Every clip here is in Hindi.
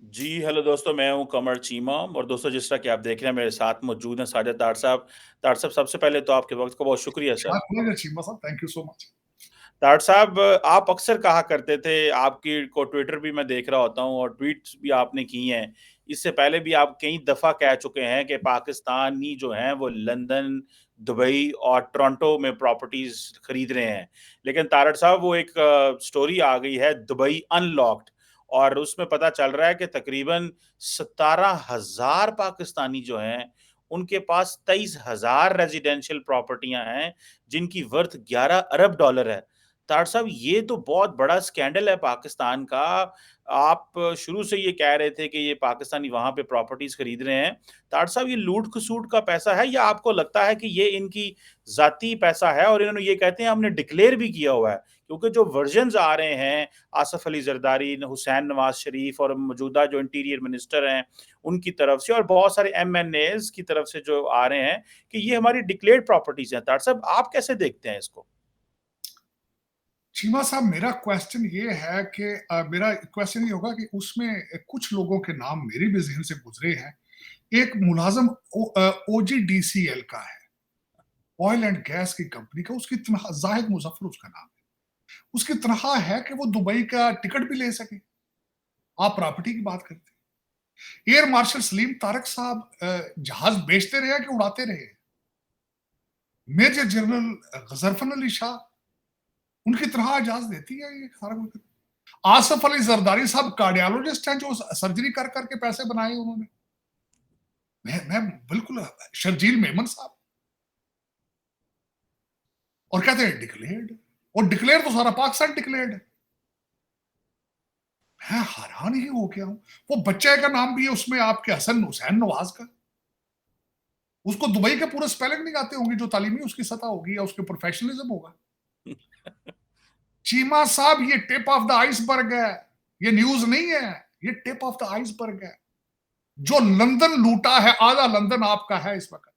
जी, हेलो दोस्तों, मैं हूँ कमर चीमा और दोस्तों जिस तरह कि आप देख रहे हैं मेरे साथ मौजूद हैं साजिद डार साहब। डार साहब सबसे पहले तो आपके वक़्त का बहुत शुक्रिया sir. My pleasure, Chima sir. Thank you so much. डार साहब आप अक्सर कहा करते थे, आपकी को ट्विटर भी मैं देख रहा होता हूँ और ट्वीट्स भी आपने की हैं। इससे पहले भी आप कई दफ़ा कह चुके हैं कि पाकिस्तानी जो हैं वो लंदन, दुबई और टोरंटो में प्रॉपर्टीज़ खरीद रहे हैं। लेकिन तारड़ साहब वो एक स्टोरी आ गई है दुबई अनलॉक्ड और उसमें पता चल रहा है कि तकरीबन 17,000 पाकिस्तानी जो हैं, उनके पास 23,000 रेज़िडेंशियल प्रॉपर्टियाँ हैं, जिनकी वर्थ $11 अरब है। तार साहब ये तो बहुत बड़ा स्कैंडल है पाकिस्तान का। आप शुरू से ये कह रहे थे कि ये पाकिस्तानी वहाँ पे प्रॉपर्टीज़ खरीद रहे हैं। तार साहब ये लूट-खसूट का पैसा है या आपको लगता है कि ये इनकी ज़ाती पैसा है और इन्होंने ये कहते हैं हमने डिक्लेयर भी किया हुआ है? क्योंकि जो वर्जन्स आ रहे हैं आसिफ अली ज़रदारी, हुसैन नवाज़ शरीफ और मौजूदा जो इंटीरियर मिनिस्टर हैं, उनकी तरफ से और बहुत सारे एमएनएज़ की तरफ से जो आ रहे हैं कि ये हमारी डिक्लेयर्ड प्रॉपर्टीज़ हैं। तार साहब आप कैसे देखते हैं इसको? चीमा साहब, मेरा क्वेश्चन ये है कि मेरा क्वेश्चन ये होगा कि उसमें कुछ लोगों के नाम मेरे भी ज़हन से गुजरे हैं। एक मुलाज़िम ओजीडीसीएल का है, ऑयल एंड गैस की कंपनी का, उसकी तनख्वाह ज़ाहिद मुज़फ़्फ़र उसका नाम है। उसकी तनख्वाह है कि वो दुबई का टिकट भी ले सके। आप प्रॉपर्टी की बात करते हैं। एयर मार्शल सलीम तारक साहब जहाज बेचते रहे कि उड़ाते रहे? मेजर जनरल गजरफन अली शाह, उनकी तनख्वाह इजाज़त देती है ये सारा कुछ। आसिफ अली जरदारी साहब कार्डियोलॉजिस्ट हैं जो सर्जरी कर करके पैसे बनाए उन्होंने। मैं बिल्कुल शर्जील मेमन साहब, और कहते हैं डिक्लेयर्ड, और डिक्लेयर तो सारा पाकिस्तान डिक्लेयर्ड है। मैं हैरान ही हो गया हूं। वो बच्चे का नाम भी है उसमें आपके हसन हुसैन नवाज का। उसको दुबई के पूरे स्पेलिंग नहीं आते होंगे जो तालीमी उसकी सतह होगी या उसके प्रोफेशनलिज्म होगा। चीमा साहब, ये टिप ऑफ द आइसबर्ग है, ये न्यूज नहीं है, ये टिप ऑफ द आइसबर्ग है। जो लंदन लूटा है, आधा लंदन आपका है इस वक्त।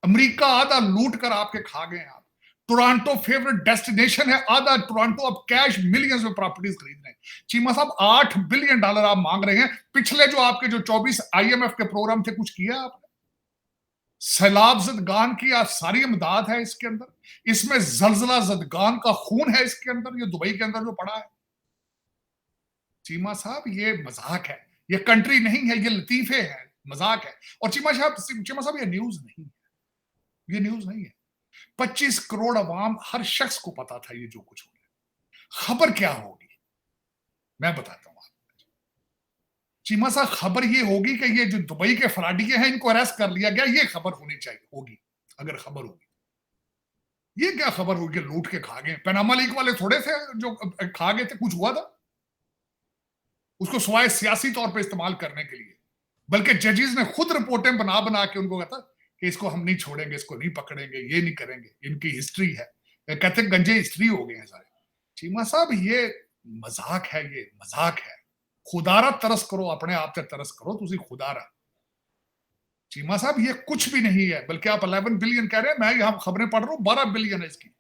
अमेरिका आधा लूट कर आपके खा गए आप। टोरंटो फेवरेट डेस्टिनेशन है, आधा टोरंटो अब कैश मिलियंस में प्रॉपर्टीज खरीद रहे हैं। चीमा साहब, $8 बिलियन आप मांग रहे हैं। पिछले जो आपके जो 24 आईएमएफ के प्रोग्राम थे, कुछ किया आपने? सैलाब जदगान की आप सारी इमदाद है इसके अंदर। इसमें जलजला जदगान का खून है इसके अंदर, ये दुबई के अंदर जो पड़ा है। चीमा साहब, ये मजाक है, ये कंट्री नहीं है, ये लतीफे है, मजाक है। और चीमा साहब, ये न्यूज नहीं है, ये न्यूज नहीं है। 25 करोड़ अवाम, हर शख्स को पता था ये जो कुछ हो रहा है। खबर क्या होगी मैं बताता हूं आपको। चीमा साहब, खबर ये होगी कि ये जो दुबई के फराडिये हैं इनको अरेस्ट कर लिया गया, ये खबर होनी चाहिए होगी। अगर खबर होगी, ये क्या खबर होगी? लूट के खा गए। पनामा लीक वाले थोड़े थे जो खा गए थे, कुछ हुआ था उसको सिवाय सियासी तौर पर इस्तेमाल करने के लिए? बल्कि जजेस ने खुद रिपोर्टें बना बना के उनको कहता कि इसको हम नहीं छोड़ेंगे, इसको नहीं पकड़ेंगे, ये नहीं करेंगे, इनकी हिस्ट्री है। कहते गंजे हिस्ट्री हो गए हैं सारे। चीमा साहब, ये मजाक है, ये मजाक है। खुदारा तरस करो, अपने आप से तरस करो, तुसी खुदारा। चीमा साहब, ये कुछ भी नहीं है, बल्कि आप 11 बिलियन कह रहे हैं, मैं यहां खबरें पढ़ रहा हूं 12 बिलियन है इसकी।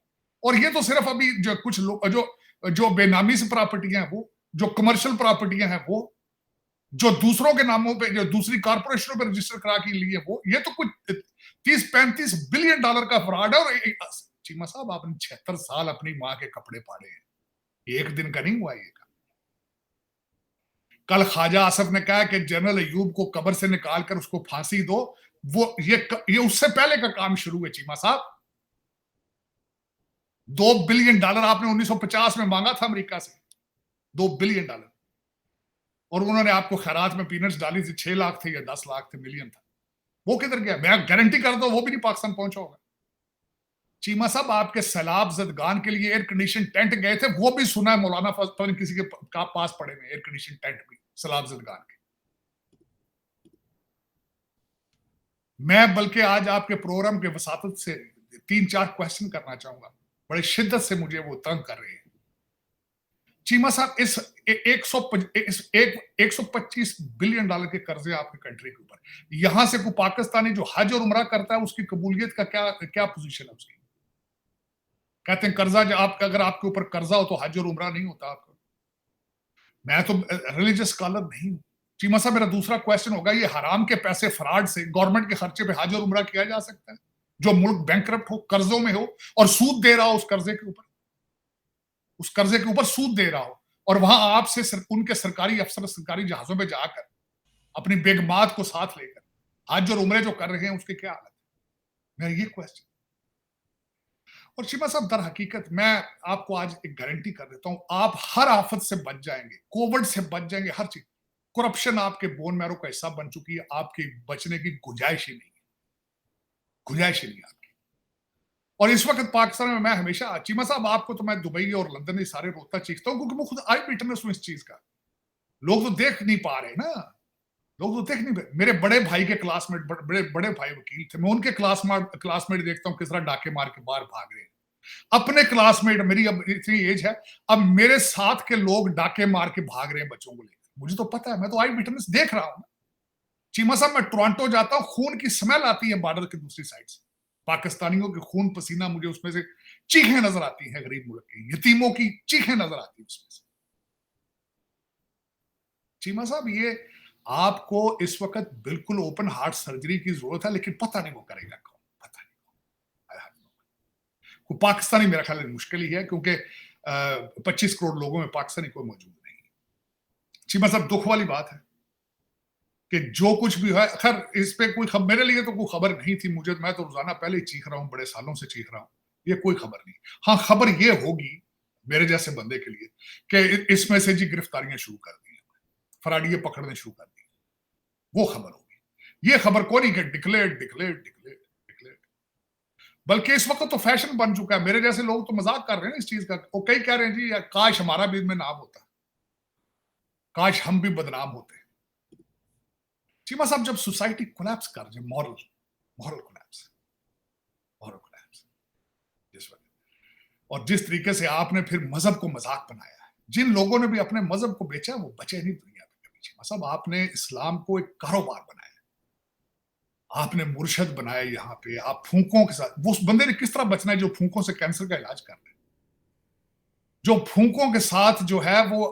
और ये तो सिर्फ अभी जो कुछ लोग जो जो बेनामी से प्रॉपर्टियां हैं वो, जो कमर्शियल प्रॉपर्टियां हैं वो, जो दूसरों के नामों पे, जो दूसरी कारपोरेशनों पे रजिस्टर करा के लिए वो, ये तो कुछ 30-35 बिलियन डॉलर का फ्रॉड है। और चीमा साहब, आपने 76 साल अपनी माँ के कपड़े पाले हैं, एक दिन का नहीं हुआ ये काम। कल ख्वाजा आसफ ने कहा कि जनरल अयूब को कब्र से निकाल कर उसको फांसी दो। वो ये उससे पहले का काम शुरू है चीमा साहब। $2 बिलियन आपने 1950 में मांगा था अमेरिका से, $2 बिलियन। और उन्होंने आपको खैरात में पीनट्स डाली थी, 6 लाख थे या 10 लाख थे, मिलियन था। वो किधर गया? मैं गारंटी करता हूं वो भी नहीं पाकिस्तान पहुंचा होगा। चीमा साहब, आपके सैलाब जदगान के लिए एयर कंडीशन टेंट गए थे, वो भी सुना है मौलाना फजल किसी के पास पड़े हुए एयर कंडीशन टेंट भी सैलाब जदगान के। मैं बल्कि आज आपके प्रोग्राम के वसातत से 3-4 क्वेश्चन करना चाहूंगा, बड़े शिद्दत से मुझे वो तंग कर रहे हैं। चीमा साहब, इस 125 बिलियन डॉलर के कर्जे आपकी कंट्री के ऊपर, यहां से कोई पाकिस्तानी जो हज और उमरा करता है उसकी कबूलियत का क्या क्या पोजीशन है उसकी? कहते हैं कर्जा, जो आपका अगर आपके ऊपर कर्जा हो तो हज और उमरा नहीं होता आपका। मैं तो रिलीजियस स्कॉलर नहीं हूं चीमा साहब, मेरा दूसरा क्वेश्चन होगा, ये हराम के पैसे फ्रॉड से गवर्नमेंट के खर्चे पे हज और उम्रा किया जा सकता है? जो मुल्क बैंकरप्ट हो, कर्जों में हो और सूद दे रहा हो, उस कर्जे के ऊपर सूद दे रहा हो, और वहां आपसे उनके सरकारी अफसर सरकारी जहाजों में जाकर अपनी बेगमात को साथ लेकर हज और उम्रे जो कर रहे हैं, उसकी क्या हालत है? मेरा ये क्वेश्चन। और शिमा साहब, दर हकीकत मैं आपको आज एक गारंटी कर देता हूं, आप हर आफत से बच जाएंगे, कोविड से बच जाएंगे, हर चीज। करप्शन आपके बोन मैरो का हिस्सा बन चुकी है, आपकी बचने की गुंजाइश ही नहीं है, गुंजाइश ही नहीं है आपकी। और इस वक्त पाकिस्तान में मैं हमेशा, चीमा साहब आपको तो मैं दुबई और लंदन में सारे रोकता चीखता हूं, क्योंकि मैं खुद आई विटनेस हूं इस चीज का। लोग तो देख नहीं पा रहे ना, लोग तो देख नहीं पा। मेरे बड़े भाई के क्लासमेट, बड़े बड़े भाई वकील थे, मैं उनके क्लासमेट देखता हूं किस तरह डाके मार के बाहर भाग रहे हैं। अपने क्लासमेट, मेरी अब इतनी एज है, अब मेरे साथ के लोग डाके मार के भाग रहे हैं बच्चों को लेकर। मुझे तो पता है, मैं तो आई विटनेस देख रहा हूं। चीमा साहब, मैं टोरंटो जाता हूं, खून की स्मेल आती है बॉर्डर की दूसरी साइड से, पाकिस्तानियों के खून पसीना, मुझे उसमें से चीखें नजर आती हैं, गरीब मुल्क की यतीमों की चीखें नजर आती है उसमें से। चीमा साहब, ये आपको इस वक्त बिल्कुल ओपन हार्ट सर्जरी की जरूरत है, लेकिन पता नहीं वो करेगा कौन, पता नहीं। पाकिस्तानी मेरा ख्याल मुश्किल ही है, क्योंकि 25 करोड़ लोगों में पाकिस्तानी कोई मौजूद नहीं। चीमा साहब, दुख वाली बात है कि जो कुछ भी है, खैर इस पे कोई मेरे लिए तो कोई खबर नहीं थी, मुझे, मैं तो रोजाना पहले ही चीख रहा हूं, बड़े सालों से चीख रहा हूं, ये कोई खबर नहीं। हाँ, खबर ये होगी मेरे जैसे बंदे के लिए कि इसमें से जी गिरफ्तारियां शुरू कर दी, फराडिये पकड़ने शुरू कर दी, वो खबर होगी। ये खबर कौन ही कि डिक्लेयर्ड डिक्लेयर्ड डिक्लेयर्ड डिक्लेयर्ड, बल्कि इस वक्त तो फैशन बन चुका है। मेरे जैसे लोग तो मजाक कर रहे हैं इस चीज का, वो कई कह रहे हैं जी काश हमारा भी इनमें नाम होता, काश हम भी बदनाम होते। चीमा साहब, जब सोसाइटी कोलैप्स कर जाए, मॉरल कोलैप्स, मॉरल कोलैप्स जिस वक्त, और जिस तरीके से आपने फिर मजहब को मजाक बनाया है, जिन लोगों ने भी अपने मजहब को बेचा, वो बचे नहीं दुनिया में कभी। चीमा साहब, आपने इस्लाम को एक कारोबार बनाया, आपने मुर्शद बनाया यहाँ पे, आप फूकों के साथ, वो उस बंदे ने किस तरह बचना है जो फूकों से कैंसर का इलाज कर रहे हैं, जो फूकों के साथ जो है वो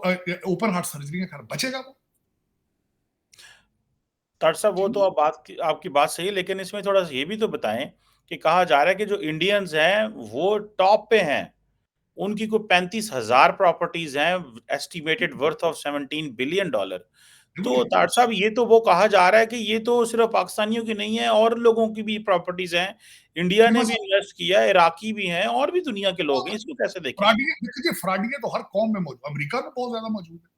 ओपन हार्ट सर्जरी कर, बचेगा वो? डॉक्टर साहब, वो तो आपकी बात सही है, लेकिन इसमें थोड़ा सा ये भी तो बताएं कि कहा जा रहा है कि जो इंडियंस हैं वो टॉप पे हैं, उनकी कोई 35,000 प्रॉपर्टीज हैं, एस्टिमेटेड वर्थ ऑफ $17 बिलियन। तो डॉक्टर साहब, ये तो वो कहा जा रहा है कि ये तो सिर्फ पाकिस्तानियों की नहीं है, और लोगों की भी प्रॉपर्टीज हैं, इंडिया ने भी इन्वेस्ट किया, इराकी भी हैं, और भी दुनिया के लोग हैं, इसको कैसे देखें? फ्रॉडिये तो हर कौम में मौजूद, अमेरिका में बहुत ज्यादा मौजूद है।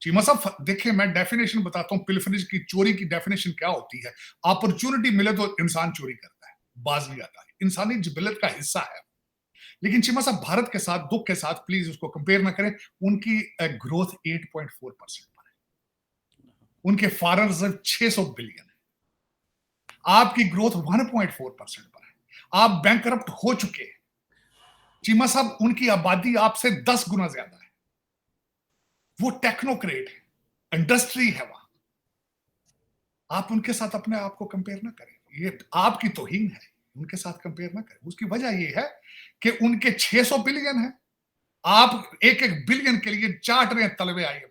चीमा साहब, देखिए मैं डेफिनेशन बताता हूँ, पिलफरेज की, चोरी की डेफिनेशन क्या होती है। अपॉर्चुनिटी मिले तो इंसान चोरी करता है, बाज नहीं आता है, इंसानी जिबिलत का हिस्सा है। लेकिन चीमा साहब, भारत के साथ, दुख के साथ, प्लीज उसको कंपेयर ना करें। उनकी ग्रोथ 8.4% पर है, उनके फॉरेन रिजर्व 600 बिलियन है, आपकी ग्रोथ 1.4% पर है। आप बैंकरप्ट हो चुके हैं चीमा साहब, उनकी आबादी आपसे 10 गुना ज्यादा है, वो टेक्नोक्रेट है, इंडस्ट्री है वहां। आप उनके साथ अपने आप को कंपेयर ना करें, ये आपकी तौहीन है, उनके साथ कंपेयर ना करें। उसकी वजह ये है कि उनके 600 बिलियन है, आप एक एक बिलियन के लिए चाट रहे हैं तलवे आईएमएफ।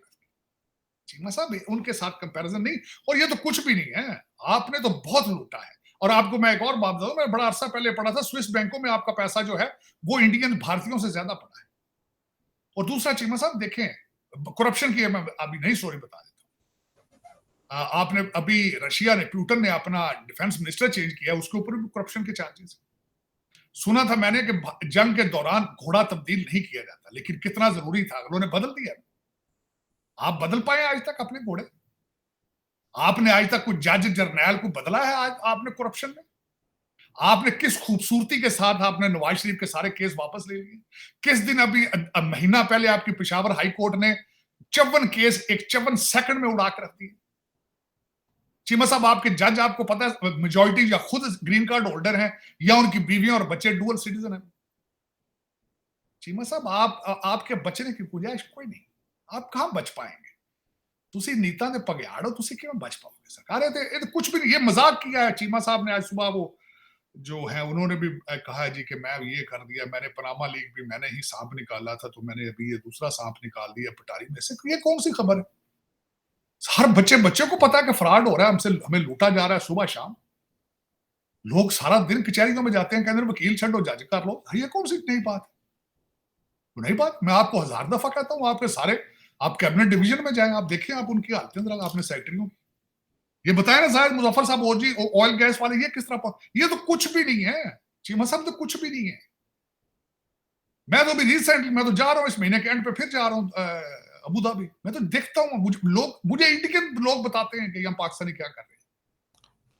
चीमा साहब, उनके साथ कंपैरिजन नहीं, और ये तो कुछ भी नहीं है, आपने तो बहुत लूटा है। और आपको मैं एक और बात बताऊं, मैं बड़ा अरसा पहले पढ़ा था, स्विस बैंकों में आपका पैसा जो है वो इंडियन भारतीयों से ज्यादा पड़ा है। और दूसरा चीमा साहब, देखें, करप्शन की मैं अभी नहीं स्टोरी बता देता हूं। आपने अभी रशिया ने, प्यूटन ने अपना डिफेंस मिनिस्टर चेंज किया, उसके ऊपर भी करप्शन के चार्जेस। सुना था मैंने कि जंग के दौरान घोड़ा तब्दील नहीं किया जाता, लेकिन कितना जरूरी था, उन्होंने बदल दिया। आप बदल पाए आज तक अपने घोड़े? आपने आज तक कुछ जज जर्नैल को बदला है आज आपने करप्शन में? आपने किस खूबसूरती के साथ आपने नवाज शरीफ के सारे केस वापस ले लिए? किस दिन, अभी महीना पहले आपकी पेशावर हाई कोर्ट ने 54 केस 54 सेकंड में उड़ा कर रख दिए। चीमा साहब, आपके जज, आपको पता है, मेजॉरिटी या खुद ग्रीन कार्ड होल्डर हैं, या उनकी बीवियां और बच्चे डुअल सिटीजन हैं। चीमा साहब, आपके बचने की गुंजाइश कोई नहीं, आप कहां बच पाएंगे? तुसी नीता ने पगयाड़ो, तुसी क्यों बच पाओगे? सरकार ये तो कुछ भी नहीं, ये मजाक किया है। चीमा साहब ने आज सुबह वो जो है, उन्होंने भी कहा है जी कि मैं ये कर दिया, मैंने पनामा लीग भी मैंने ही सांप निकाला था, तो मैंने अभी ये दूसरा सांप निकाल दिया पटारी में से। ये कौन सी खबर है? हर बच्चे बच्चे को पता है कि फ्रॉड हो रहा है, हमसे हमें लूटा जा रहा है सुबह शाम। लोग सारा दिन कचहरियों में जाते हैं, कहते हैं वकील छो जज कर लो। ये कौन सी नई बात है? नई बात मैं आपको 1000 दफा कहता हूं, आपके सारे आप कैबिनेट डिवीजन में जाएं, आप देखिए, आप उनकी हालतें जरा, आपने सेक्रेटरियों की ये बताया ना शायद मुजफ्फर साहब ओजी ऑयल गैस वाले, ये किस तरह, ये तो कुछ भी नहीं है चीमा साहब, तो कुछ भी नहीं है। मैं तो अभी रिसेंटली मैं तो जा रहा हूँ इस महीने के एंड पे, फिर जा रहा हूँ अबू धाबी। मैं तो देखता हूँ मुझे इंडियन लोग बताते हैं कि हम पाकिस्तानी क्या कर रहे हैं।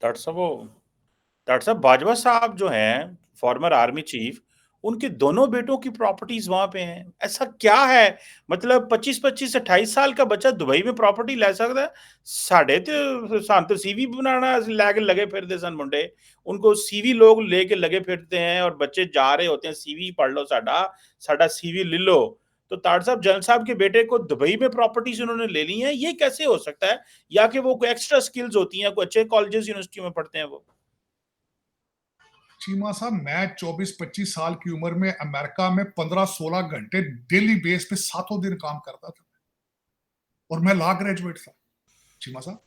डॉक्टर साहब बाजवा साहब जो हैं फॉर्मर आर्मी चीफ, उनके दोनों बेटों की प्रॉपर्टीज वहां पे हैं। ऐसा क्या है? मतलब 25-25 28 साल का बच्चा दुबई में प्रॉपर्टी ले सकता है? साढ़े तो सान तो सीवी बनाना लेके लगे फिरते सन मुंडे, उनको सीवी लोग लेके लगे फिरते हैं और बच्चे जा रहे होते हैं सीवी पढ़ लो, साडा साडा सीवी ले लो। तो ताड़ साहब जनरल साहब के बेटे को दुबई में प्रॉपर्टीज उन्होंने ले ली हैं, ये कैसे हो सकता है? या कि वो कोई एक्स्ट्रा स्किल्स होती हैं, कोई अच्छे कॉलेजेस यूनिवर्सिटी में पढ़ते हैं वो? चीमा साहब मैं 24-25 साल की उम्र में अमेरिका में 15-16 घंटे डेली बेस पे 7 दिन काम करता था, और मैं लॉ ग्रेजुएट था। चीमा साहब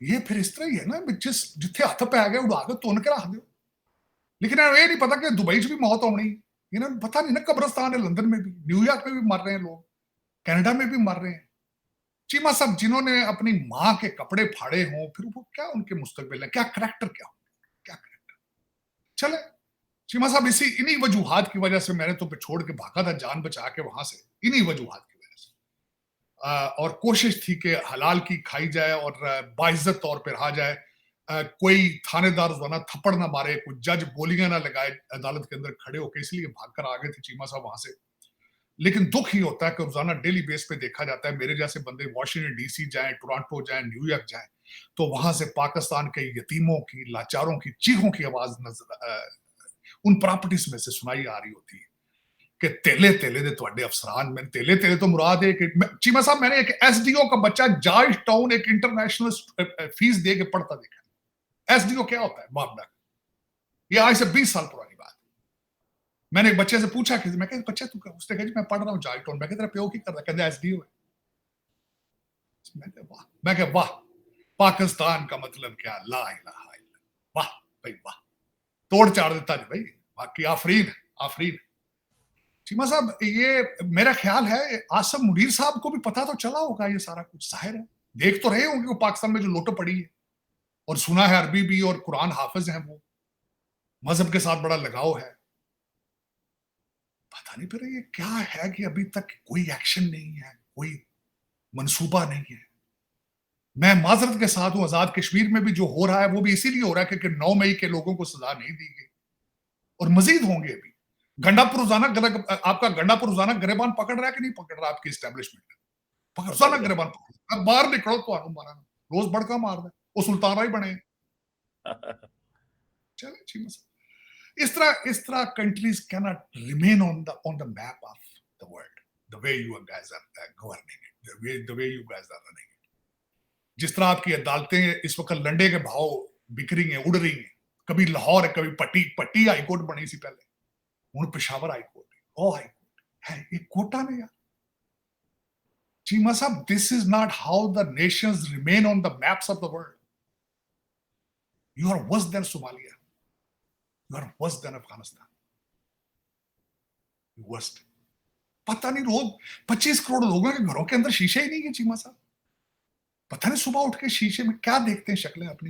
ये फिर इस तरह ही है ना, जिस जिथे हथ पै गए उड़ा के तुन के रख दो। लेकिन ये नहीं पता कि दुबई च भी मौत होनी, इन्हें पता नहीं ना, कब्रस्तान है लंदन में भी, न्यूयॉर्क में भी मर रहे हैं लोग, कनाडा में भी मर रहे हैं। चीमा साहब जिन्होंने अपनी माँ के कपड़े फाड़े हों, फिर वो क्या उनके मुस्तकबिल है, क्या करैक्टर, क्या क्या करैक्टर। चले चीमा साहब इन्हीं वजूहात की वजह से मैंने तो छोड़ के भागा था, जान बचा के वहां से, इन्हीं वजूहात की वजह से। और कोशिश थी कि हलाल की खाई जाए और बाइज्जत तौर पर रहा जाए। कोई थानेदार रोजाना थप्पड़ ना मारे, कोई जज गोलियां ना लगाए अदालत के अंदर खड़े होकर, इसलिए भागकर आ गए थे चीमा साहब वहां से। लेकिन दुख ही होता है कि रोजाना डेली बेस पे देखा जाता है, मेरे जैसे बंदे वाशिंगटन डीसी जाएं, टोरंटो जाएं, न्यूयॉर्क जाएं, तो वहां से पाकिस्तान के यतीमों की, लाचारों की चीखों की आवाज उन प्रॉपर्टीज में से सुनाई आ रही होती है कि तेले तेले दे तुहाडे अफसरान में, तेले तेले तो मुराद है कि चीमा साहब मैंने एक एसडीओ का बच्चा जॉर्ज टाउन एक इंटरनेशनल फीस दे के पढ़ता देखा। एसडीओ क्या होता है बाप, ये आज से 20 साल पुरानी बात। मैंने एक बच्चे से पूछा कि मैं कहा बच्चा तू क्या, उसने कहा जी मैं पढ़ रहा हूँ जॉर्ज टाउन। मैं कहा तेरा प्यो की कर रहा है? कहते एसडीओ है। मैं कहा वाह, पाकिस्तान का मतलब क्या, ला इलाहा इल्लल्लाह, वाह भाई वाह, तोड़ चाड़ देता जी भाई, बाकी आफरीन आफरीन। चीमा साहब ये मेरा ख्याल है आसम मुनीर साहब को भी पता तो चला होगा ये सारा कुछ, जाहिर है देख तो रहे होंगे वो पाकिस्तान में जो लोटो पड़ी है, और सुना है अरबी भी और कुरान हाफिज है, वो मजहब के साथ बड़ा लगाव है। पता नहीं फिर ये क्या है कि अभी तक कोई एक्शन नहीं है, कोई मंसूबा नहीं है। मैं माजरत के साथ हूं, आजाद कश्मीर में भी जो हो रहा है वो भी इसीलिए हो रहा है क्योंकि 9 मई के लोगों को सजा नहीं दी गई, और मजीद होंगे अभी। गंडापुर रोजाना आपका गंडापुर रोजाना गिरबान पकड़ रहा है कि नहीं पकड़ रहा आपकी स्टैब्लिशमेंट? रोजाना गिरबान पकड़, बाहर निकलो तो आनू मारा रोज बड़का मार दे, वो सुल्ताना ही बने। चले चीमा साहब इस तरह countries can not remain on the map of the world the way you guys are governing it, the way you guys are running it. जिस तरह आपकी अदालतें इस वक्त लंडे के भाव बिक रही हैं, उड़ रही हैं, कभी लाहौर है, कभी पट्टी हाईकोर्ट बनी सी पहले, हूं पेशावर हाईकोर्ट है, ओ हाईकोर्ट है, एक कोटा ने यार। Cheema sahab this is not how the nations remain on the maps of the world. You are worse than Somalia, you are worse than Afghanistan, worst. पता नहीं रोज 25 करोड़ लोगों के घरों के अंदर शीशे ही नहीं है चीमा साहब। पता नहीं सुबह उठ के शीशे में क्या देखते हैं शक्लें अपनी।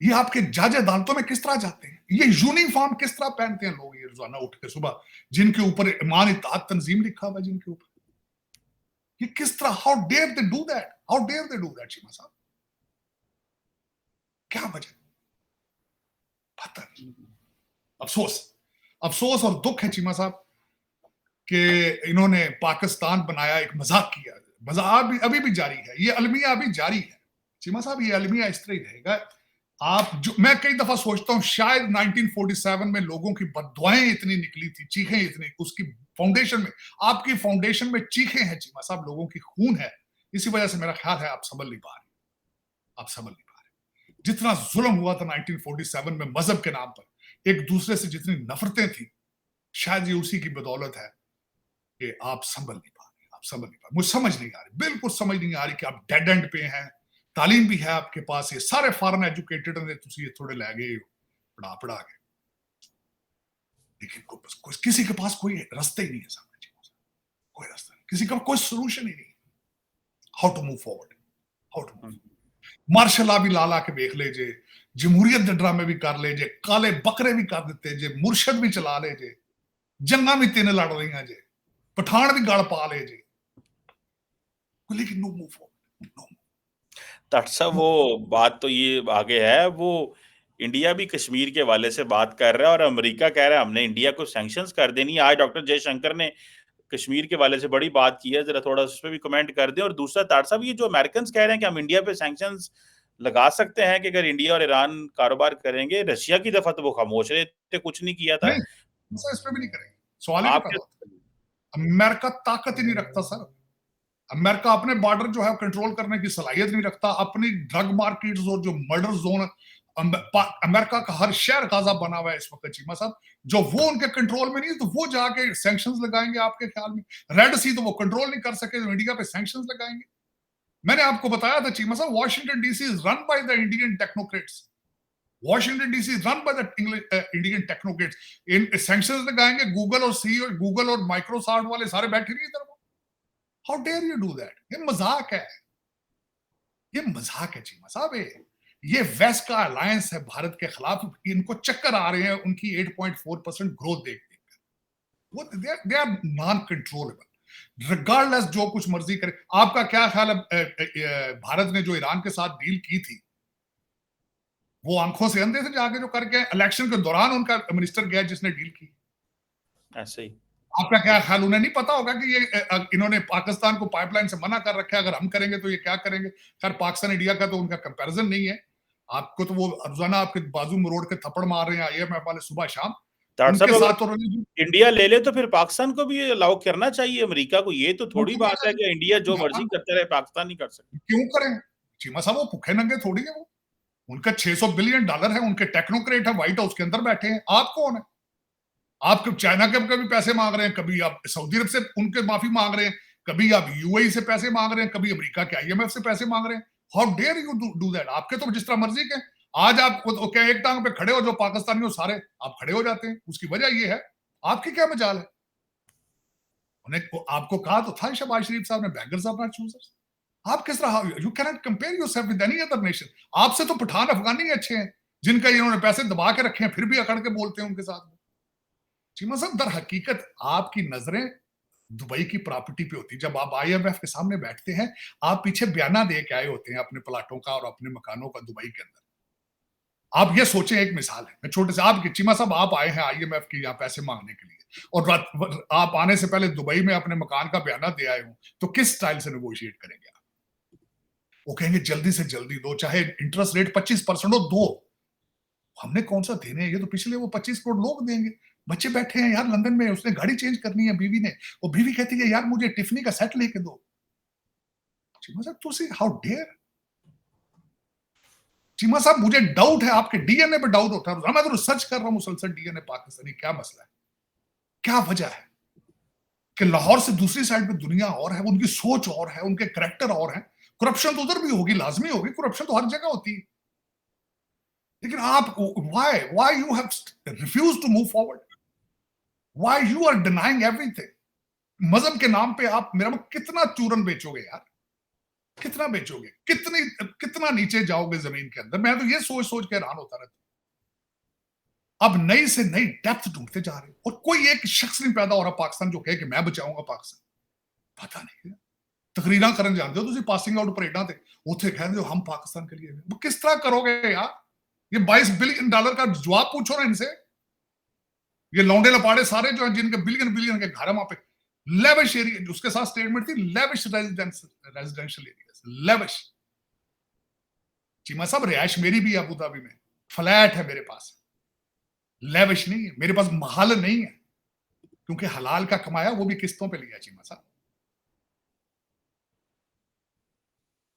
ये आपके जज अदालतों में किस तरह जाते हैं, ये यूनिफॉर्म किस तरह पहनते हैं लोग, ये रोजाना उठ के सुबह, जिनके ऊपर ईमान इत्तेहाद तंजीम लिखा हुआ है जिनके ऊपर, ये किस तरह, how dare they do that, how dare they do that Cheema sahab, क्या वजह? पता नहीं। अफसोस अफसोस और दुख है चीमा साहब कि इन्होंने पाकिस्तान बनाया, एक मजाक किया, मजाक अभी भी जारी है, ये अलमिया अभी जारी है चीमा साहब, ये अलमिया इस तरह ही रहेगा। आप जो, मैं कई दफा सोचता हूं शायद 1947 में लोगों की बददुआएं इतनी निकली थी, चीखें इतनी, उसकी फाउंडेशन में, आपकी फाउंडेशन में चीखें हैं चीमा साहब, लोगों की खून है, इसी वजह से मेरा ख्याल है आप संभल नहीं पा रहे, आप संभल नहीं पा रहे। जितना जुल्म हुआ था 1947 में मजहब के नाम पर, एक दूसरे से जितनी नफरतें थी, शायद ये उसी की बदौलत है कि आप संभल नहीं पा रहे, आप समझ नहीं पा, मुझे समझ नहीं आ रही, बिल्कुल समझ नहीं आ रही कि आप डेड एंड पे हैं, तालीम भी है आपके पास, ये सारे फॉरेन एजुकेटेड ने तुसी थोड़े लै गए पढ़ा पढ़ा के, लेकिन किसी के पास कोई रास्ता ही नहीं है सामने, कोई रास्ता नहीं, किसी का कोई सोल्यूशन ही नहीं। How to move forward, how to move, martial law भी ला के देख ले जे, जमहूरियत के ड्रामे भी कर ले जे, काले बकरे भी कर देते जे, मुर्शद भी चला ले जे, जंगा भी 3 लड़ रही जे, पठान भी गल पा ले जे, लेकिन no move forward, no. Doctor sahab वो बात तो ये आगे है, वो इंडिया भी कश्मीर के हवाले से बात कर रहा है और अमेरिका कह रहा है हमने इंडिया को सैंक्शंस कर देनी है। आज डॉक्टर जयशंकर ने कश्मीर के वाले से बड़ी बात की है, जरा थोड़ा उस पर भी कमेंट कर दें। और दूसरा तार साहब, ये जो अमेरिकन कह रहे हैं कि हम इंडिया पे सैंक्शंस लगा सकते हैं कि अगर इंडिया और ईरान कारोबार करेंगे, रशिया की दफा तो वो खामोश रहे थे, कुछ नहीं किया था। नहीं इस पे भी नहीं करेंगे, सवाल ही नहीं पैदा होता। अमेरिका ताकत ही नहीं रखता सर, अमेरिका अपने बॉर्डर जो है कंट्रोल करने की सलाहियत नहीं रखता, अपनी ड्रग मार्केट्स और जो मर्डर जोन, अमेरिका का हर शहर गाजा बना हुआ है इस वक्त चीमा साहब, जो वो उनके कंट्रोल में नहीं है तो वो जाके सैंक्शंस लगाएंगे आपके ख्याल में? रेड सी तो वो कंट्रोल नहीं कर सके, तो इंडिया पे सैंक्शंस लगाएंगे? मैंने आपको बताया था Cheema sahab, Washington DC is run by the Indian technocrats, Washington DC is run by the Indian technocrats. इन सैंक्शंस लगाएंगे, गूगल और सीईओ, गूगल और माइक्रोसॉफ्ट वाले सारे बैठे नहीं इधर। How dare you do that? ये मजाक है, ये मजाक है चीमा साहब। ये वेस्ट का अलायंस है भारत के खिलाफ, इनको चक्कर आ रहे हैं उनकी 8.4% ग्रोथ देख देखकर, वो they are non controllable, regardless जो कुछ मर्जी करे। आपका क्या ख्याल है, भारत ने जो ईरान के साथ डील की थी, वो आंखों से अंधे से जाके जो करके इलेक्शन के दौरान उनका मिनिस्टर गया जिसने डील की, ऐसे ही आपका क्या ख्याल? उन्हें नहीं पता होगा कि ये इन्होंने पाकिस्तान को पाइपलाइन से मना कर रखा है, अगर हम करेंगे तो ये क्या करेंगे? खैर पाकिस्तान इंडिया का तो उनका कंपैरिजन नहीं है, आपको तो वो रोजाना आपके बाजू मरोड़ के थप्पड़ मार रहे हैं आईएमएफ वाले सुबह शाम, उनके साथ तो इंडिया ले ले तो फिर पाकिस्तान को भी अलाउ करना चाहिए, अमेरिका को। ये तो थोड़ी बात है कि इंडिया जो मर्जी करते रहे, पाकिस्तान नहीं कर सकता। क्यों करें चीमा साहब? वो भूखे नंगे थोड़ी है, वो उनका $600 बिलियन है, उनके टेक्नोक्रेट है व्हाइट हाउस के अंदर बैठे हैं। आप कौन है? आप चाइना के कभी पैसे मांग रहे हैं, कभी आप सऊदी अरब से उनके माफी मांग रहे हैं, कभी आप यूएई से पैसे मांग रहे हैं, कभी अमेरिका के आईएमएफ से पैसे मांग रहे हैं। How dare you do that? आपके तो जिस तरह मर्जी के, आज आप क्या एक टांग पे खड़े हो, जो पाकिस्तानी हो सारे आप खड़े हो जाते हैं। उसकी वजह ये है, आपकी क्या मजाल है? उन्हें आपको कहा तो था शहबाज शरीफ साहब ने, बेगर्स आर नॉट चूजर्स। आप किस तरह, you can not compare yourself with any other nation. आपसे तो पठान अफगानी अच्छे हैं, जिनका इन्होंने पैसे दबा के रखे हैं, फिर भी अकड़ के बोलते हैं उनके साथ। चीमा साहब, दर हकीकत आपकी नजरें दुबई की प्रॉपर्टी पे होती। जब आप आईएमएफ के सामने बैठते हैं, आप पीछे बयाना दे के आए होते हैं अपने प्लाटों का और अपने मकानों का दुबई के अंदर। आप ये सोचें, एक मिसाल है, मैं छोटे से, आप चीमा साहब आप आए हैं आईएमएफ के यहाँ पैसे मांगने के लिए, और आप आने से पहले दुबई में अपने मकान का बयाना दे आए हो, तो किस स्टाइल से नेगोशिएट करेंगे आप? वो कहेंगे जल्दी से जल्दी दो, चाहे इंटरेस्ट रेट 25% हो, दो। हमने कौन सा देने हैं, ये तो पिछले वो 25 करोड़ लोग देंगे। बच्चे बैठे हैं यार लंदन में, उसने गाड़ी चेंज करनी है बीवी ने, वो बीवी कहती है यार मुझे टिफनी का सेट लेके दो। चीमा साहब तो सी हाउ डेयर। चीमा साहब मुझे डाउट है, आपके डीएनए पे डाउट होता है। मैं तो रिसर्च कर रहा हूं मुसलसल डीएनए पाकिस्तानी, क्या मसला है, क्या वजह है कि लाहौर से दूसरी साइड पे दुनिया और है, उनकी सोच और है, उनके करैक्टर और है। करप्शन तो उधर भी होगी, लाजमी होगी, करप्शन तो हर जगह होती है, लेकिन आप why you have refused to move forward? Why you are denying everything? मजहब के नाम पे आप मेरा कितना चूरन बेचोगे यार, कितना बेचोगे, कितना नीचे जाओगे जमीन के अंदर? मैं तो ये सोच सोच के हैरान होता रहता। अब नई से नई डेप्थ ढूंढते जा रहे हो, और कोई एक शख्स नहीं पैदा हो रहा पाकिस्तान जो कहे कि मैं बचाऊंगा पाकिस्तान। पता नहीं, तकरीरां करन जानते हो, पासिंग आउट परेडां ते उत्थे कहंदे हो हम पाकिस्तान के लिए। वो किस तरह करोगे यार? ये $22 बिलियन का जवाब पूछो ना इनसे। ये लौंडे लपाड़े सारे जो हैं, जिनके बिलियन के घर है वहां पे, लेविश एरिया, उसके साथ स्टेटमेंट थी lavish residential area, lavish. Cheema साहब रिहाइश मेरी भी अबू धाबी में, फ्लैट है मेरे पास, लेविश नहीं है मेरे पास, महल नहीं है, क्योंकि हलाल का कमाया, वो भी किस्तों पे लिया। चीमा साहब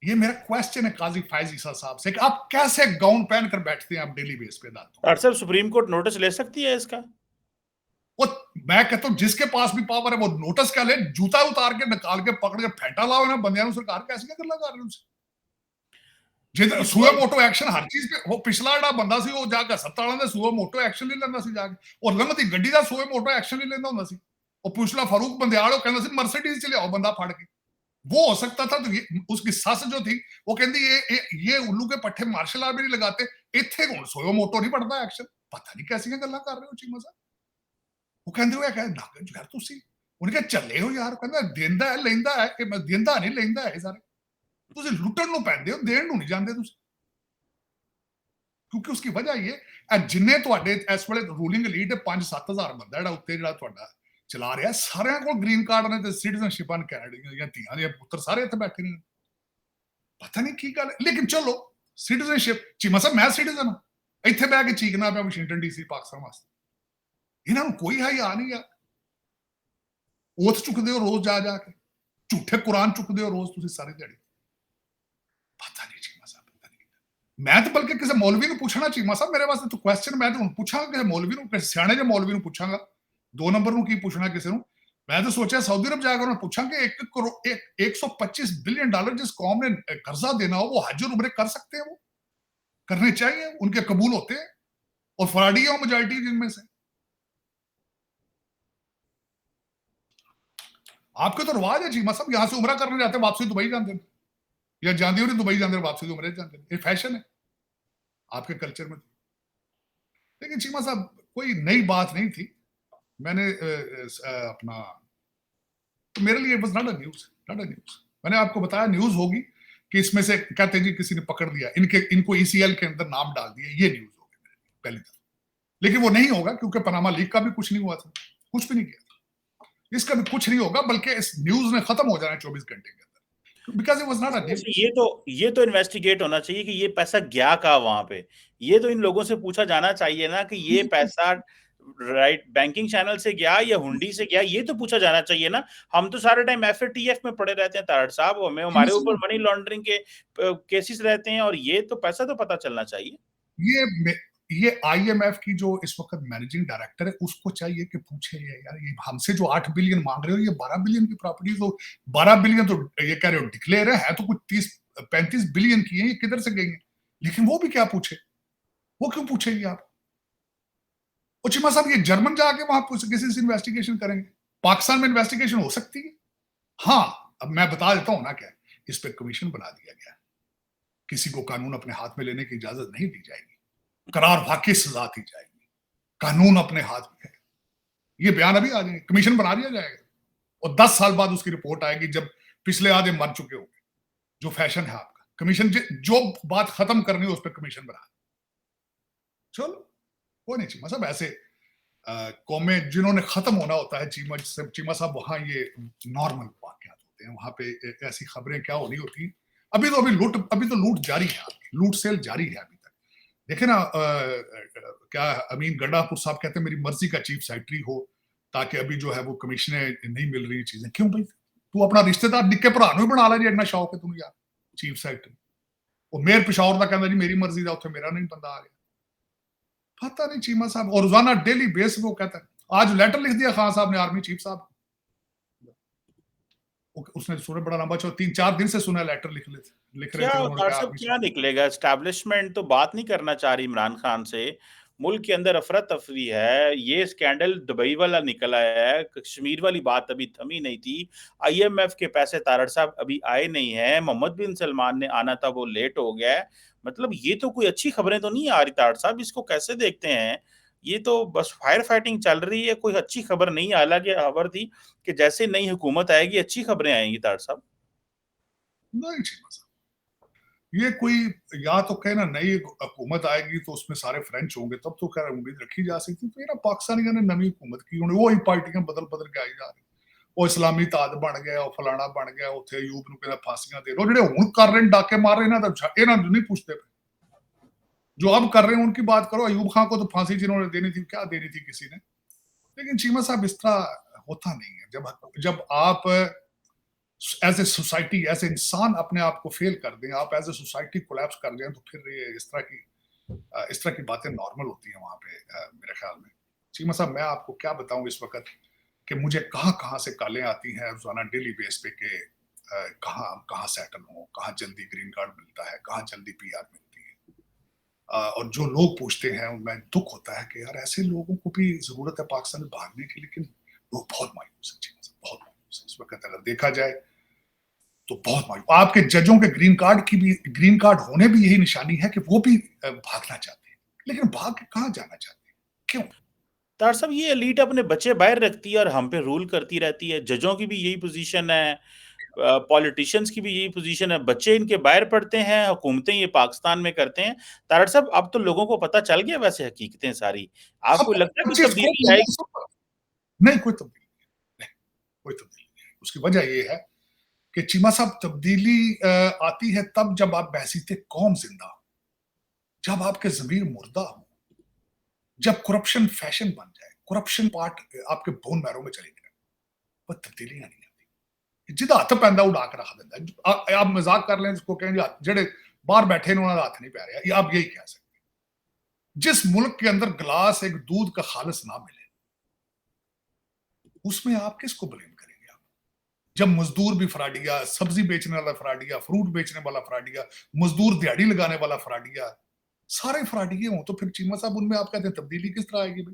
ये मेरा क्वेश्चन है काजी फैज ईसा साहब से, कि आप कैसे गाउन पहन कर बैठते हैं आप डेली बेस पे? डॉक्टर साहब सुप्रीम कोर्ट नोटिस ले सकती है इसका? वो मैं कहता हूं जिसके पास भी पावर है वो नोटिस कर ले, जूता उतार के निकाल के पकड़ के फेंटा लाओ ना बंदियां, सरकार कैसे क्या कर रही है ਜੇ ਸੂਏ ਮੋਟੋ ਐਕਸ਼ਨ ਹਰ ਚੀਜ਼ ਤੇ ਉਹ ਪਿਛਲਾ ਜਿਹੜਾ ਬੰਦਾ ਸੀ ਉਹ ਜਾ ਕੇ ਹਸਪਤਾਲਾਂ ਦੇ ਸੂਏ ਮੋਟੋ ਐਕਸ਼ਨ ਨਹੀਂ ਲੈਂਦਾ ਸੀ ਜਾ ਕੇ, ਉਹ ਲੰਘਦੀ ਗੱਡੀ ਦਾ ਸੂਏ ਮੋਟੋ ਐਕਸ਼ਨ ਨਹੀਂ ਲੈਂਦਾ ਹੁੰਦਾ ਸੀ। ਉਹ ਪਿਛਲਾ फारूक बंदियाल ਉਹ ਕਹਿੰਦਾ ਸੀ मर्सिडीज ਚ ਲਿਆਓ ਬੰਦਾ ਫੜ के, वो हो सकता था। तो उसकी सस जो थी वो कहती ये उल्लू के पट्टे मार्शल आर्ट भी नहीं लगाते, इत्थे हुण सोयो मोटो नहीं पड़ता एक्शन। पता नहीं कैसियां गल्लां कर रहे हो चीमा साहब। वो कहंदे होए कह यार तुसी उन्हें कहा चले हो यार, कहंदा देंदा है लैंदा है कि मैं देंदा नहीं लैंदा है सारे ਤੁਸੀਂ ਲੁੱਟਣ ਨੂੰ ਪੈਂਦੇ ਹੋ, ਦੇਣ ਨੂੰ ਨਹੀਂ ਜਾਂਦੇ ਤੁਸੀਂ। ਕਿਉਂਕਿ ਉਸकी ਵਜ੍ਹਾ ਇਹ ਜਿੰਨੇ ਤੁਹਾਡੇ ਇਸ ਵੇਲੇ ਰੂਲਿੰਗ ਲੀਡ 5-7 ਹਜ਼ਾਰ ਬੰਦਾ ਜਿਹੜਾ ਉੱਤੇ ਜਿਹੜਾ ਤੁਹਾਡਾ ਚਲਾ ਰਿਹਾ, ਸਾਰਿਆਂ ਕੋਲ ਗ੍ਰੀਨ ਕਾਰਡ ਨੇ ਤੇ ਸਿਟੀਜ਼ਨਸ਼ਿਪ ਹਨ, ਕੈਨੇਡਾ ਦੀਆਂ ਧੀਆਂ ਦੇ ਪੁੱਤਰ ਸਾਰੇ ਇੱਥੇ ਬੈਠੇ ਨੇ। ਪਤਾ ਨਹੀਂ ਕੀ ਗੱਲ ਹੈ, ਲੇਕਿਨ ਚਲੋ ਸਿਟੀਜ਼ਨਸ਼ਿਪ ਚੀਮਾ ਸਾਹਿਬ ਮੈਂ ਸਿਟੀਜ਼ਨ ਹਾਂ, ਇੱਥੇ ਬਹਿ ਕੇ ਚੀਕਣਾ ਪਿਆ ਵਾਸ਼ਿੰਗਟਨ ਡੀਸੀ ਪਾਕਿਸਤਾਨ ਵਾਸਤੇ। ਇਹਨਾਂ ਨੂੰ ਕੋਈ ਹਿਆ ਨਹੀਂ ਆ। ਓਥ ਚੁੱਕਦੇ ਹੋ ਰੋਜ਼ ਜਾ ਕੇ, ਝੂਠੇ ਕੁਰਾਨ ਚੁੱਕਦੇ ਹੋ ਰੋਜ਼ ਤੁਸੀਂ ਸਾਰੀ ਦਿਹਾੜੀ। पता नहीं चीमा साहब, पता नहीं। मैं तो बल्कि किसी मौलवी को पूछना चीमा साहब, मेरे वास्ते तो क्वेश्चन मैं तो पूछांगा किसी मौलवी को, किसी सियाने जे मौलवी को पूछांगा। 2 नंबर को की पूछना किसी को। मैं तो सोचा सऊदी अरब जाकर उन्हें पूछा कि 125 बिलियन डॉलर जिस कौम ने कर्जा देना हो वो हज और उम्रे कर सकते हैं, वो करने चाहिए, उनके कबूल होते हैं, और फराडी है मेजॉरिटी जिनमें से। आपके तो रिवाज है चीमा साहब, यहां से उम्रा करने जाते वापसी दुबई जाते हैं, या जाती हो दुबई जाते वापसी तो उम्र जाते, ये फैशन है आपके कल्चर में। लेकिन चीमा साहब कोई नई बात नहीं थी। मैंने अपना तो मेरे लिए बस not a news, not a news. मैंने आपको बताया न्यूज होगी कि इसमें से कहते जी किसी ने पकड़ लिया, इनको ईसीएल के अंदर नाम डाल दिया, ये न्यूज होगी पहली तरफ। लेकिन वो नहीं होगा क्योंकि पनामा लीक का भी कुछ नहीं हुआ था, कुछ भी नहीं किया था, इसका भी कुछ नहीं होगा, बल्कि इस न्यूज ने खत्म हो जाना 24 घंटे के अंदर, because it was not a news. ये तो इन्वेस्टिगेट होना चाहिए कि ये पैसा गया कहाँ वहां पे। ये तो इन लोगों से पूछा जाना चाहिए ना कि ये पैसा राइट बैंकिंग चैनल से गया या हुंडी से गया, ये तो पूछा जाना चाहिए ना। हम तो सारे टाइम एफएटीएफ में पड़े रहते हैं तारड़ साहब, हमें हमारे ऊपर मनी लॉन्ड्रिंग के केसेस रहते हैं, और ये तो पैसा तो पता चलना चाहिए। ये आईएमएफ की जो इस वक्त मैनेजिंग डायरेक्टर है उसको चाहिए कि पूछे यार, ये हमसे जो 8 बिलियन मांग रहे हो, ये 12 बिलियन की प्रॉपर्टी, तो 12 बिलियन तो ये कह रहे हो डिक्लेयर है तो कुछ 30-35 बिलियन की है, ये किधर से गई है? लेकिन वो भी क्या पूछे, वो क्यों पूछेगी आप? चीमा साहब ये जर्मन जाके वहां किसी से इन्वेस्टिगेशन करेंगे, पाकिस्तान में इन्वेस्टिगेशन हो सकती है। हाँ अब मैं बता देता हूं ना क्या, इस पर कमीशन बना दिया गया, किसी को कानून अपने हाथ में लेने की इजाजत नहीं दी जाएगी, करार वाकई सजा दी जाएगी, कानून अपने हाथ में है। ये बयान अभी आ जाएंगे, कमीशन बना दिया जाएगा, और 10 साल बाद उसकी रिपोर्ट आएगी जब पिछले आधे मर चुके होंगे। जो फैशन है आपका, कमीशन जो बात खत्म करनी है उस पर कमीशन बना। चलो वो नहीं चीमा साहब, ऐसे कौमें जिन्होंने खत्म होना होता है चीमा साहब, वहां ये नॉर्मल वाकयात होते हैं, वहां पे ऐसी खबरें क्या होनी होती हैं। अभी तो लूट जारी है, लूट सेल जारी है अभी तक। देखे ना क्या अमीन गंडापुर साहब कहते हैं मेरी मर्जी का चीफ सेक्रेटरी हो, ताकि अभी जो है वो कमीशनें नहीं मिल रही चीजें। क्यों भाई, तू अपना रिश्तेदार निक्के भरा ही बना ला जी, इतना शौक है तुम्हें यार चीफ सेक्रेटरी। वो मेयर पिशावर का कहता जी मेरी मर्जी का, उत्थे मेरा नहीं बंदा आ गया। पता नहीं चीमा साहब, और रोजाना डेली बेस पे वो कहता है। आज लेटर लिख दिया खान साहब ने आर्मी चीफ साहब, उसने सुना बड़ा लंबा, 3-4 दिन से सुना लेटर लिख रहे थे। क्या निकलेगा? एस्टैब्लिशमेंट तो बात नहीं करना चाह रही इमरान खान से, मुल्क के अंदर अफरा तफरी है, ये स्कैंडल दुबई वाला निकल आया है, कश्मीर वाली बात अभी थमी नहीं थी, आईएमएफ के पैसे तारड़ साहब अभी आए नहीं है, मोहम्मद बिन सलमान ने आना था वो लेट हो गया है। मतलब ये तो कोई अच्छी खबरें तो नहीं आ रही तारड़ साहब, इसको कैसे देखते हैं? ये तो बस फायर फाइटिंग चल रही है, कोई अच्छी खबर नहीं। हालांकि खबर थी कि जैसे नई हुकूमत आएगी अच्छी खबरें आएंगी तारड़ साहब। नहीं ये कोई, या तो कहना नई हुकूमत आएगी तो उसमें सारे फ्रेंच होंगे, तब तो खैर उम्मीद रखी जा सकती। तो ये पाकिस्तानियों ने नवी हुकूमत की, वो ही पार्टियां बदल के आई जा रही, वो इस्लामी ताद बन गया, वो फलाना बन गया, उत्थे अयूब नूं कहना फांसियां दे लो, जिहड़े हुण कर रहे डाके मार रहे ना, तो इन्हां नूं नहीं पूछते पे, जो अब कर रहे हैं उनकी बात करो। अयूब खान को तो फांसी जिन्होंने देनी थी, क्या देनी थी किसी ने। लेकिन चीमा साहब इस तरह होता नहीं है। जब आप as a society, as a इंसान अपने आप को फेल कर दें, आप एज ए सोसाइटी कोलैप्स कर जाएं, तो फिर ये इस तरह की बातें नॉर्मल होती हैं वहां पे मेरे ख्याल में। चीमा साहब, मैं आपको क्या बताऊं इस वक्त कि मुझे कहां कहां से कॉलें आती हैं रोजाना डेली बेस पे कि कहां कहां सेटल हो, कहां जल्दी ग्रीन कार्ड मिलता है, कहां जल्दी पीआर मिलती है। और जो लोग पूछते हैं उनमें दुख होता है कि यार ऐसे लोगों को भी जरूरत है पाकिस्तान में भागने की, लेकिन लोग बहुत मायूस है, बहुत मायूस है इस वक्त अगर देखा जाए तो, बहुत मायूस। आपके जजों के ग्रीन कार्ड होने भी यही निशानी है कि वो भी भागना चाहते हैं, लेकिन भाग के कहां जाना चाहते हैं, क्यों? तार साहब, ये एलीट अपने बच्चे बाहर रखती है और हम पे रूल करती रहती है। जजों की भी यही पोजीशन है, पॉलिटिशियंस की भी यही पोजीशन है। बच्चे इनके बाहर पढ़ते हैं, हुकूमतें ये पाकिस्तान में करते हैं। तारड़ साहब, अब तो लोगों को पता चल गया वैसे हकीकतें सारी। आपको सब लगता है कोई बच्चे स्कूल तब्दीली में आएगी? नहीं, कोई तब्दीली नहीं, कोई तब्दीली नहीं। उसकी वजह यह है कि चीमा साहब, तब्दीली आती है तब जब आप बहसीते कौम जिंदा हो, जब आपके जमीर मुर्दा हो, जब करप्शन फैशन बन जाए, करप्शन पार्ट आपके बोन मैरो में चली जाए, वह तब्दीलियां नहीं आती। जिदा हथ पैंदा उड़ा के रख देता है। आप मजाक कर लें, जिसको कहेंगे जेडे बाहर बैठे ने उन्होंने हाथ नहीं पै रहा, आप यही कह सकते हैं। जिस मुल्क के अंदर गिलास एक दूध का खालिस ना मिले, उसमें आप किसको ब्लेम करेंगे? आप जब मजदूर भी फ्राडिया, सब्जी बेचने वाला फ्राडिया, फ्रूट बेचने वाला फ्राडिया, मजदूर दिहाड़ी लगाने वाला फ्राडिया, सारे फ्राडिये हों, तो फिर चीमा साहब उनमें आप कहते हैं तब्दीली किस तरह आएगी भाई?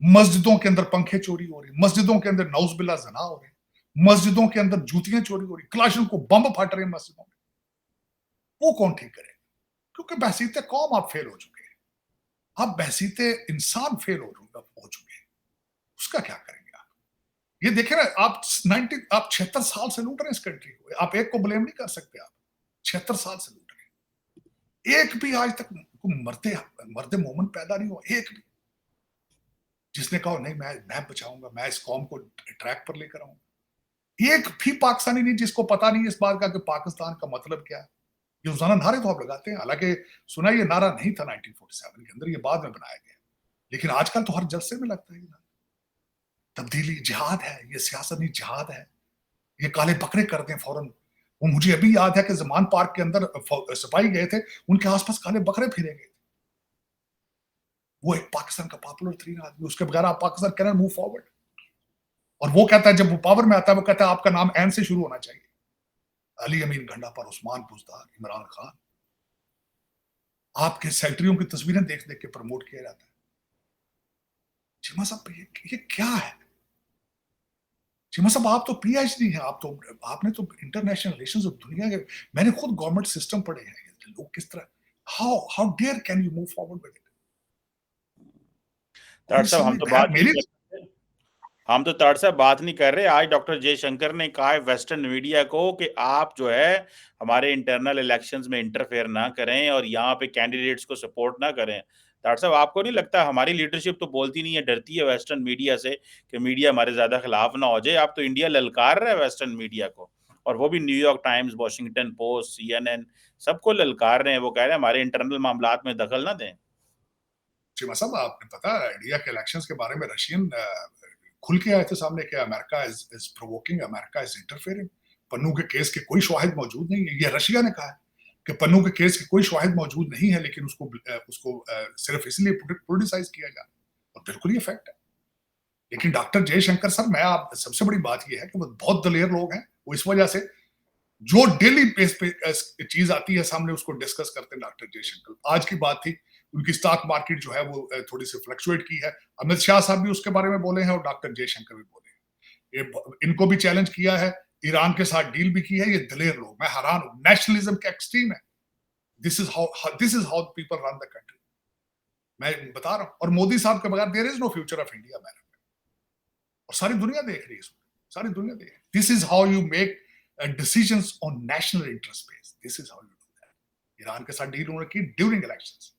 मस्जिदों के अंदर पंखे चोरी हो रही, मस्जिदों के अंदर नौजबिल्ला जना हो रहे, मस्जिदों के अंदर जूतियां चोरी हो रही, क्लाशन को बम फट रहे हैं मस्जिदों में, वो कौन ठीक करेगा? क्योंकि बहसीते कौम आप फेल हो चुके हैं, आप बहसीते इंसान फेल हो चुके हैं। उसका क्या करेंगे आप? ये देखे ना, आप 76 साल से लूट रहे हैं इस कंट्री को, आप एक को ब्लेम नहीं कर सकते। आप 76 साल से लूट रहे हैं, एक भी आज तक मरते मर्दे मोमन पैदा नहीं हुआ, एक भी जिसने कहा नहीं मैं बचाऊंगा, मैं इस कौम को ट्रैक पर लेकर आऊंगा। एक भी पाकिस्तानी नहीं जिसको पता नहीं इस बात का कि पाकिस्तान का मतलब क्या है। ये रोजाना नारे तो आप लगाते हैं, हालांकि सुना ये नारा नहीं था 1947 के अंदर, ये बाद में बनाया गया, लेकिन आजकल तो हर जलसे में लगता है ये नारा। तब्दीली जिहाद है, ये सियासत नहीं जिहाद है। ये काले बकरे कर दें फौरन। वो मुझे अभी याद है कि जमान पार्क के अंदर सिपाही गए थे, उनके आसपास काले बकरे फिरे गए थे। वो एक पाकिस्तान का पॉपुलर 3 आदमी, उसके बगैर आप पाकिस्तान कैन मूव फॉरवर्ड। और वो कहता है, जब वो पावर में आता है, वो कहता है आपका नाम एन से शुरू होना चाहिए। अली अमीन गंडापर, उस्मान बुजदार, इमरान खान, आपके सेक्रेटरियों की तस्वीरें देख देख के प्रमोट किया जाता है। चीमा साहब, ये क्या है? चीमा साहब, आप तो पीएचडी हैं, आपने तो इंटरनेशनल रिलेशंस और दुनिया के, मैंने खुद गवर्नमेंट सिस्टम पढ़े हैं, लोग किस तरह, how dare can you move forward with it? Tarar कोई साहब, हम समझ तो मैं बात ही नहीं मेरी कर सकते। हम तो तारड़ साहब बात नहीं कर रहे। आज डॉक्टर जयशंकर ने कहा है वेस्टर्न मीडिया को कि आप जो है हमारे इंटरनल इलेक्शंस में इंटरफेयर ना करें और यहाँ पे कैंडिडेट्स को सपोर्ट ना करें। तारड़ साहब, आपको नहीं लगता हमारी लीडरशिप तो बोलती नहीं है, डरती है वेस्टर्न मीडिया से कि मीडिया हमारे ज्यादा खिलाफ ना हो जाए? आप तो इंडिया ललकार रहे वेस्टर्न मीडिया को, और वो भी New York times, Washington post, CNN, सबको ललकार रहे हैं। वो कह रहे हैं हमारे इंटरनल मामलात में दखल ना दें। चीमा साहब, आपने पता है इंडिया के इलेक्शंस के बारे में रशियन खुल के आए थे सामने कि America is provoking, America is interfering. Pannu के केस के कोई शवाहिद मौजूद नहीं है, ये रशिया ने कहा है कि पन्नू के केस के कोई शवाहिद मौजूद नहीं है, लेकिन उसको सिर्फ इसलिए पोलिटिसाइज किया जा रहा है, और बिल्कुल ये फैक्ट है। लेकिन डॉक्टर जयशंकर सर, मैं आप सबसे बड़ी बात यह है कि वो बहुत दलेर लोग हैं, वो इस वजह से जो डेली बेस पे चीज आती है सामने उसको डिस्कस करते हैं। डॉक्टर जयशंकर, आज की बात थी, उनकी स्टॉक मार्केट जो है वो थोड़ी सी फ्लक्चुएट की है। अमित शाह साहब भी उसके बारे में बोले हैं और डॉक्टर जयशंकर भी बोले हैं। इनको भी चैलेंज किया है, ईरान के साथ डील भी की है। ये दलेर लोग, मैं हैरान हूं, नेशनलिज्म के एक्सट्रीम है। This is how people run the country, मैं बता रहा हूं। और मोदी साहब के बगैर there is no future of India man, और सारी दुनिया देख रही है इसको, सारी दुनिया देख रही है। This is how you make decisions on national interest base. This is how you do that. Iran के साथ डील होने की ड्यूरिंग इलेक्शंस,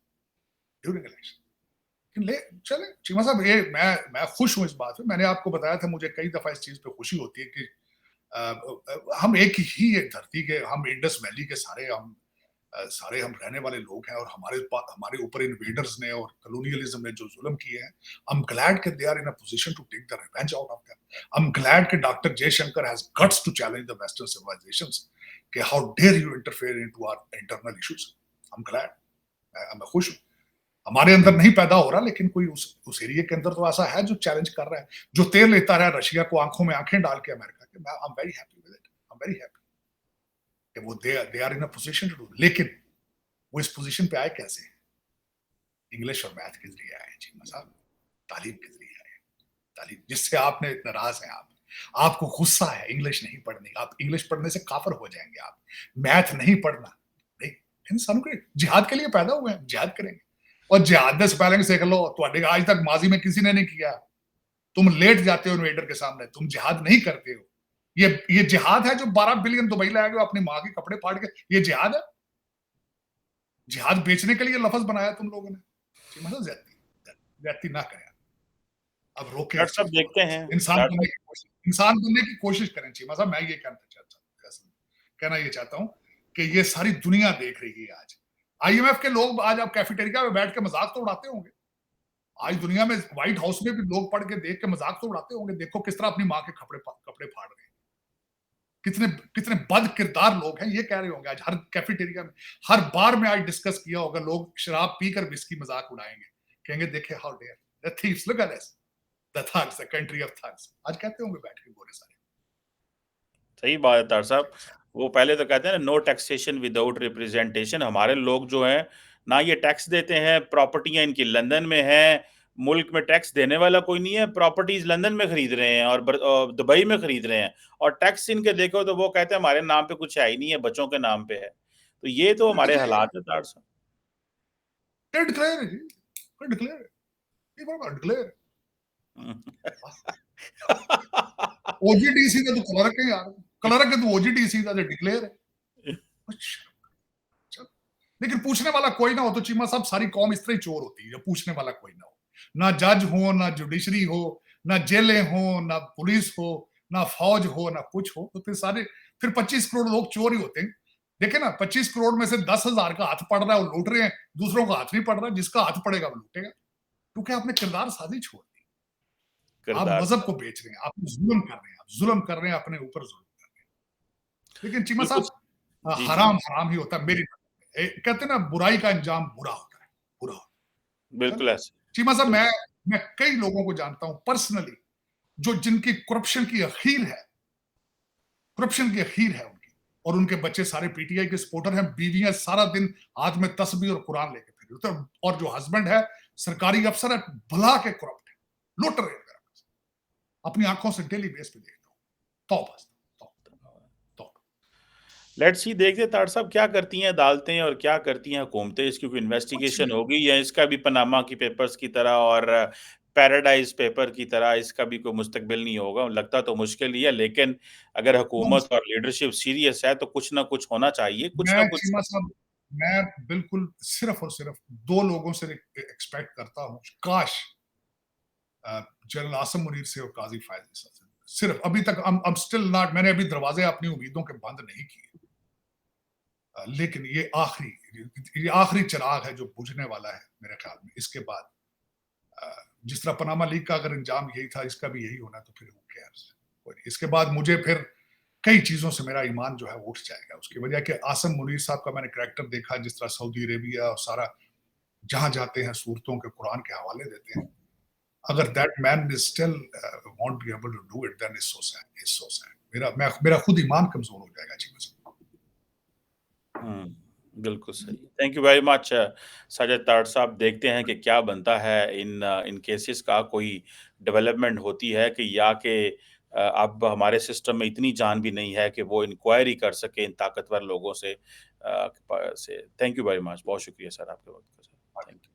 ले चले। चीमा साहब, ये मैं खुश हूं इस बात पे। मैंने आपको बताया था, मुझे कई दफा इस चीज पे खुशी होती है कि हम एक ही धरती के, हम इंडस वैली के सारे हम रहने वाले लोग हैं, और हमारे ऊपर इन्वेडर्स ने और कॉलोनियलिज्म ने जो जुल्म किए हैं, I'm glad that they are in a position to take the revenge out of them. I'm glad that Dr. Jaishankar has guts to challenge the Western civilizations. कि how dare you interfere into our internal issues? I'm glad. मैं खुश हूँ। हमारे अंदर नहीं पैदा हो रहा, लेकिन कोई उस एरिया के अंदर तो ऐसा है जो चैलेंज कर रहा है, जो तेल लेता रहा रशिया को आंखों में आंखें डाल के अमेरिका के। I am very happy with it, I am very happy कि वो they are in a position to do. लेकिन वो इस पोजीशन पे आए कैसे? इंग्लिश और मैथ के जरिए आए चीमा साहब, तालीम के जरिए आए। तालीम जिससे आपने नाराज हैं, आपको गुस्सा है इंग्लिश नहीं पढ़नी, आप इंग्लिश पढ़ने से काफर हो जाएंगे, आप मैथ नहीं पढ़ना नहीं। इंसान के जिहाद के लिए पैदा हुए हैं, जिहाद करेंगे। और जिहाद दे स्पेलिंग सीख लो, तो आज तक माजी में किसी ने नहीं किया। तुम लेट जाते हो इन्वेडर के सामने, तुम जिहाद नहीं करते हो। ये जिहाद है जो 12 बिलियन दुबई लाया गया अपनी माँ के कपड़े फाड़ के, ये जिहाद है? जिहाद बेचने के लिए लफ्ज बनाया तुम लोगों ने। मतलब ज्यादती ना करें, अब रोके डॉक्टर साहब देखते हैं इंसान बनने की कोशिश करें चीमा साहब। मैं ये कहना ये चाहता हूं कि ये सारी दुनिया देख रही है आज। आईएमएफ के लोग आज आप कैफेटेरिया में बैठ के मजाक तो उड़ाते होंगे। आज दुनिया में व्हाइट हाउस में भी लोग पढ़ के देख के मजाक तो उड़ाते होंगे, देखो किस तरह अपनी माँ के कपड़े फाड़ रहे हैं। कितने कितने बद किरदार लोग हैं, ये कह रहे होंगे आज हर कैफेटेरिया में, हर बार में आज डिस्कस किया होगा। लोग शराब पीकर विस्की मजाक उड़ाएंगे, कहेंगे देखे how dare the thieves, look at this, the thugs, the country of thugs. आज कहते होंगे बैठ के गोरे सारे। सही बात है तार साहब। वो पहले तो कहते हैं नो टैक्सेशन विदाउट रिप्रेजेंटेशन। हमारे लोग जो हैं ना ये टैक्स देते हैं, प्रॉपर्टियां इनकी लंदन में हैं, मुल्क में टैक्स देने वाला कोई नहीं है, प्रॉपर्टीज लंदन में खरीद रहे हैं और दुबई में खरीद रहे हैं, और टैक्स इनके देखो तो वो कहते हैं हमारे नाम पे कुछ है ही नहीं है, बच्चों के नाम पे है। तो ये तो हमारे हालात है तार साहब। ओजीडीसी का तो क्लर्क है यार, क्लर्क है तो ओजीडीसी का डिक्लेयर है। लेकिन पूछने वाला कोई ना हो तो चीमा साहब सारी कौम इस तरह ही चोर होती है, जब पूछने वाला कोई ना हो। ना जज हो, ना जुडिशरी हो, ना जेलें हो, ना पुलिस हो, ना फौज हो, ना कुछ हो, तो फिर 25 करोड़ लोग चोर ही होते हैं। देखे ना, 25 करोड़ में से 10,000 का हाथ पड़ रहा है, वो लूट रहे हैं, दूसरों का हाथ नहीं पड़ रहा, जिसका हाथ पड़ेगा वो लूटेगा, क्योंकि आपने किरदार साजी छोड़ दी। आप मजहब को बेच रहे हैं, आप जुल्म कर रहे हैं, आप जुल्म कर रहे हैं, अपने ऊपर जुल्म कर रहे हैं। लेकिन चीमा साहब हराम हराम ही होता है। मेरी कहते हैं ना, बुराई का अंजाम बुरा होता है, बुरा होता है। बिल्कुल ऐसे। चीमा साहब मैं कई लोगों को जानता हूं पर्सनली, जो जिनकी करप्शन की अखीर है, करप्शन की अखीर है उनकी, और उनके बच्चे सारे पीटीआई के सपोर्टर हैं, बीवियां सारा दिन हाथ में तस्बीह और कुरान लेके फिर रहे हैं, और जो हस्बैंड है सरकारी अफसर है, भला के करप्ट है, लुट रहे हैं। अपनी आंखों से डेली बेस पे देखता हूं। तौबा। लेट्स सी, देखते तार साहब क्या करती हैं अदालतें और क्या करती हैं हुकूमतें। इसकी कोई इन्वेस्टिगेशन होगी या इसका भी पनामा की पेपर्स की तरह और पैराडाइज पेपर की तरह इसका भी कोई मुस्तकबिल नहीं होगा। लगता तो मुश्किल ही है, लेकिन अगर हुकूमत और लीडरशिप सीरियस है तो कुछ ना कुछ होना चाहिए, कुछ ना कुछ। चीमा साहब मैं बिल्कुल सिर्फ और सिर्फ 2 लोगों से एक्सपेक्ट करता हूं, काश जनरल आसम मुनीर से और काजी फायज से। सिर्फ अभी तक I'm still not, मैंने अभी दरवाजे अपनी उम्मीदों के बंद नहीं किए, लेकिन ये आखिरी चिराग है जो बुझने वाला है मेरे ख्याल में। इसके बाद जिस तरह पनामा लीग का अगर अंजाम यही था, इसका भी यही होना, तो फिर इसके बाद मुझे फिर कई चीजों से मेरा ईमान जो है वो उठ जाएगा। उसकी वजह कि आसम मुनीर साहब का मैंने करैक्टर देखा, जिस तरह सऊदी अरेबिया और सारा जहां जाते हैं सूरतों के कुरान के हवाले देते हैं। अगर that man is still won't be able to do it, then it's so sad. मेरा खुद ईमान कमजोर हो जाएगा जी। बिल्कुल सही। Thank you very much Sajid Tarar sahab. देखते हैं कि क्या बनता है इन केसेस का, कोई डेवलपमेंट होती है कि या कि अब हमारे सिस्टम में इतनी जान भी नहीं है कि वो इंक्वायरी कर सके इन ताकतवर लोगों से। थैंक यू वेरी मच, बहुत शुक्रिया सर आपके वक्त का। Thank you.